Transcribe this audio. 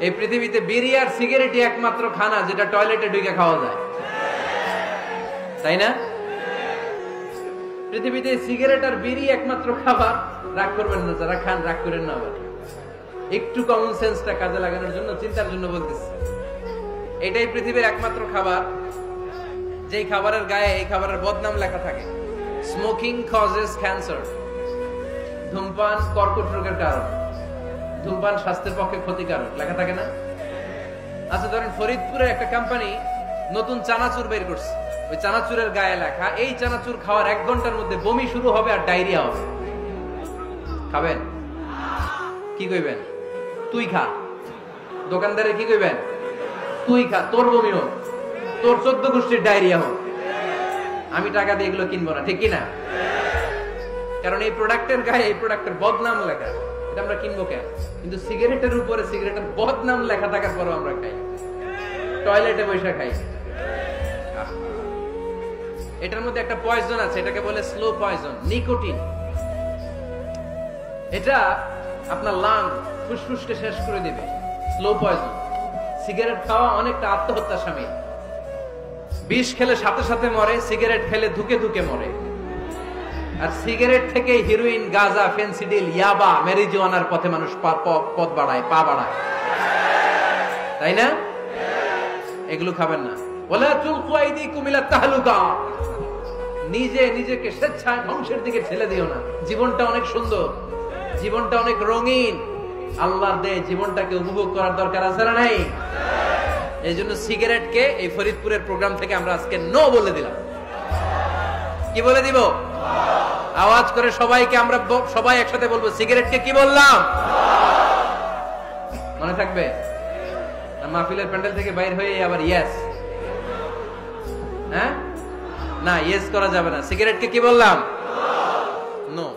এই পৃথিবীতে বিড়ি আর সিগারেটই একমাত্র খানা যেটা টয়লেটে ঢুকে খাওয়া যায়, তাই না? পৃথিবীতে সিগারেট আর বিড়ি একমাত্র খাবার। রাগ করবেন না যারা খান, রাগ করেন না। আবার একটু কমন সেন্সটা কাজে লাগানোর জন্য, চিন্তার জন্য বলতেছি। এটাই পৃথিবীর একমাত্র খাবার যেই খাবারের গায়ে এই খাবারের বদনাম লেখা থাকে, স্মোকিং কজেস ক্যান্সার। ধূমপান কর্কট রোগের কারণ, ধূমপান স্বাস্থ্যের পক্ষে ক্ষতিকারক লেখা থাকে না? আচ্ছা ধরেন ফরিদপুরের একটা কোম্পানি নতুন চানাচুর বের করছে, ওই চানাচুরের গায়ে লেখা এই চানাচুর খাওয়ার 1 ঘন্টার মধ্যে বমি শুরু হবে আর ডায়রিয়া হবে। খাবেন? কি কইবেন? তুই খা। দোকানদারে কি কইবেন? তুই খা, তোর বমি হোক, তোর 14 গোষ্ঠীর ডায়রিয়া হোক, আমি টাকা দিয়ে এগুলো কিনবো না, ঠিক কিনা? কারণ এই প্রোডাক্টের গায়ে এই প্রোডাক্টের বদনাম লেখা, এটা আমরা কিনবো কেন? কিন্তু সিগারেটের উপরে সিগারেটের বদনাম লেখা থাকার পরও আমরা খাই, টয়লেটে বসে খাই। এটার মধ্যে একটা পয়জন আছে, এটাকে বলে স্লো পয়জন, নিকোটিন। এটা আপনার লাং, ফুসফুসকে শেষ করে দিবে, স্লো পয়জন। সিগারেট খাওয়া অনেকটা আত্মহত্যার শামিল। বিষ খেলে সাথে সাথে মরে, সিগারেট খেলে ধুকে ধুকে মরে। আর সিগারেট থেকে হিরোইন, গাঁজা, ফেন্সিডিল, ইয়াবা, ম্যারিজুয়ানার পথে মানুষ পথ বাড়ায়, পা বাড়ায়, তাই না? এগুলো খাবেন না। ওয়ালা তুলকু আইদিকুম ইলা তাহলুকা, নিজে নিজেকে স্বেচ্ছায় ধ্বংসের দিকে ঠেলে দিও না। জীবনটা অনেক সুন্দর, জীবনটা অনেক রঙিন, আল্লাহর দেয় জীবনটাকে উপভোগ করার দরকার আছে না নাই? এই জন্য সিগারেটকে এই ফরিদপুরের প্রোগ্রাম থেকে আমরা আজকে নো বলে দিলাম। কি বলে দিব? আওয়াজ করে সবাইকে আমরা সবাই একসাথে বলবো, সিগারেটকে কি বললাম? মনে থাকবে? মাহফিলের প্যান্ডেল থেকে বাইর হয়ে আবার ইয়েস, হ্যাঁ না, ইয়েস করা যাবে না। সিগারেটকে কি বললাম? নো।